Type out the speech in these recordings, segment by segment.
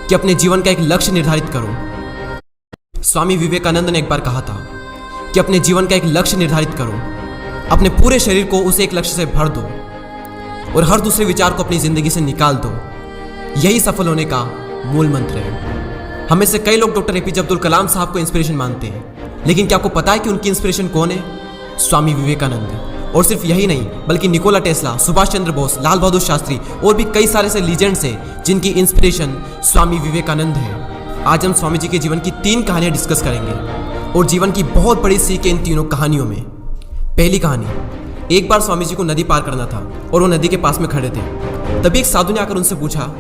कि अपने जीवन का एक लक्ष्य निर्धारित करो। स्वामी विवेकानंद ने एक बार कहा था कि अपने जीवन का एक लक्ष्य निर्धारित करो, अपने पूरे शरीर को उसे एक लक्ष्य से भर दो और हर दूसरे विचार को अपनी जिंदगी से निकाल दो। यही सफल होने का मूल मंत्र है। हमें से कई लोग डॉक्टर एपीजे अब्दुल कलाम साहब को इंस्पिरेशन मानते हैं, लेकिन क्या आपको पता है कि उनकी इंस्पिरेशन कौन है? स्वामी विवेकानंद। और सिर्फ यही नहीं, बल्कि निकोला टेस्ला, सुभाष चंद्र बोस, लाल बहादुर शास्त्री और भी कई सारे ऐसे लीजेंड्स हैं जिनकी इंस्पिरेशन स्वामी विवेकानंद है। आज हम स्वामी जी के जीवन की 3 कहानियां डिस्कस करेंगे और जीवन की बहुत बड़ी सीख है इन तीनों कहानियों में। पहली कहानी, एक बार स्वामी जी को नदी पार करना था और वो नदी के पास में खड़े थे। तभी एक साधु ने आकर उनसे पूछा,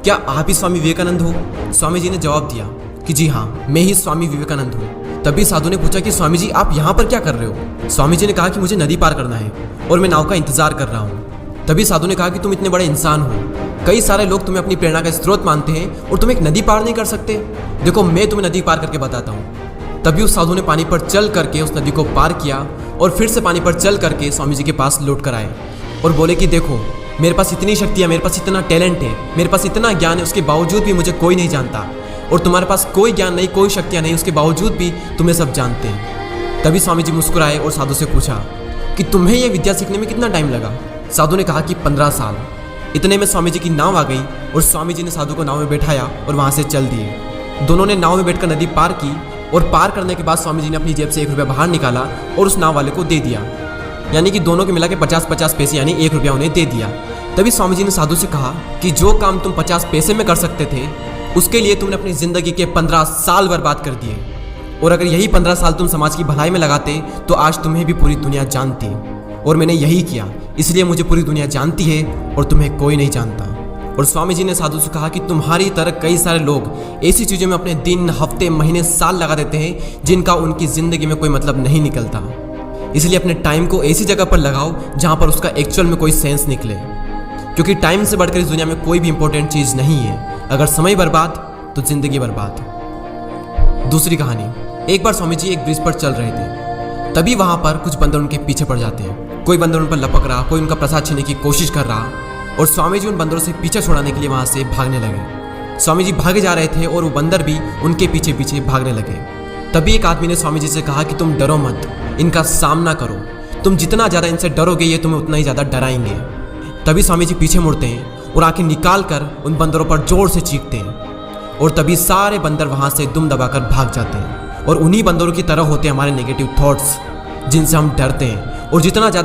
क्या आप ही स्वामी विवेकानंद हो? स्वामी जी ने जवाब दिया कि जी हाँ, मैं ही स्वामी विवेकानंद हूँ। तभी साधु ने पूछा कि स्वामी जी, आप यहाँ पर क्या कर रहे हो? स्वामी जी ने कहा कि मुझे नदी पार करना है और मैं नाव का इंतजार कर रहा हूँ। तभी साधु ने कहा कि तुम इतने बड़े इंसान हो, कई सारे लोग तुम्हें अपनी प्रेरणा का स्रोत मानते हैं और तुम एक नदी पार नहीं कर सकते। देखो, मैं तुम्हें नदी पार करके बताता हूँ। तभी उस साधु ने पानी पर चल करके उस नदी को पार किया और फिर से पानी पर चल करके स्वामी जी के पास लौट कर आए और बोले कि देखो, मेरे पास इतनी शक्ति है, मेरे पास इतना टैलेंट है, मेरे पास इतना ज्ञान है, उसके बावजूद भी मुझे कोई नहीं जानता। और तुम्हारे पास कोई ज्ञान नहीं, कोई शक्तियाँ नहीं, उसके बावजूद भी तुम्हें सब जानते हैं। तभी स्वामी जी मुस्कुराए और साधु से पूछा कि तुम्हें यह विद्या सीखने में कितना टाइम लगा? साधु ने कहा कि 15 साल। इतने में स्वामी जी की नाव आ गई और स्वामी जी ने साधु को नाव में बैठाया और वहाँ से चल दिए। दोनों ने नाव में बैठकर नदी पार की और पार करने के बाद स्वामी जी ने अपनी जेब से 1 रुपया बाहर निकाला और उस नाव वाले को दे दिया। यानी कि दोनों के मिला के 50-50 पैसे यानी 1 रुपया उन्हें दे दिया। तभी स्वामी जी ने साधु से कहा कि जो काम तुम 50 पैसे में कर सकते थे, उसके लिए तुमने अपनी जिंदगी के 15 साल बर्बाद कर दिए। और अगर यही 15 साल तुम समाज की भलाई में लगाते तो आज तुम्हें भी पूरी दुनिया जानती। और मैंने यही किया, इसलिए मुझे पूरी दुनिया जानती है और तुम्हें कोई नहीं जानता। और स्वामी जी ने साधु से कहा कि तुम्हारी तरह कई सारे लोग ऐसी चीज़ों में अपने दिन, हफ्ते, महीने, साल लगा देते हैं जिनका उनकी ज़िंदगी में कोई मतलब नहीं निकलता। इसलिए अपने टाइम को ऐसी जगह पर लगाओ जहाँ पर उसका एक्चुअल में कोई सेंस निकले, क्योंकि टाइम से बढ़कर इस दुनिया में कोई भी इंपॉर्टेंट चीज़ नहीं है। अगर समय बर्बाद तो जिंदगी बर्बाद। दूसरी कहानी, एक बार स्वामी जी एक ब्रिज पर चल रहे थे। तभी वहाँ पर कुछ बंदर उनके पीछे पड़ जाते हैं। कोई बंदर उन पर लपक रहा, कोई उनका प्रसाद छीनने की कोशिश कर रहा और स्वामी जी उन बंदरों से पीछे छुड़ाने के लिए वहाँ से भागने लगे। स्वामी जी भागे जा रहे थे और वो बंदर भी उनके पीछे पीछे भागने लगे। तभी एक आदमी ने स्वामी जी से कहा कि तुम डरो मत, इनका सामना करो। तुम जितना ज़्यादा इनसे डरोगे ये तुम्हें उतना ही ज़्यादा डराएंगे। तभी स्वामी जी पीछे मुड़ते हैं और आंखें निकाल कर उन बंदरों पर जोर से चीखते हैं और तभी सारे बंदर वहाँ से दुम दबाकर भाग जाते हैं। और उन्हीं बंदरों की तरह होते हैं हमारे नेगेटिव थॉट्स, जिनसे हम डरते हैं। और जितना ज़्यादा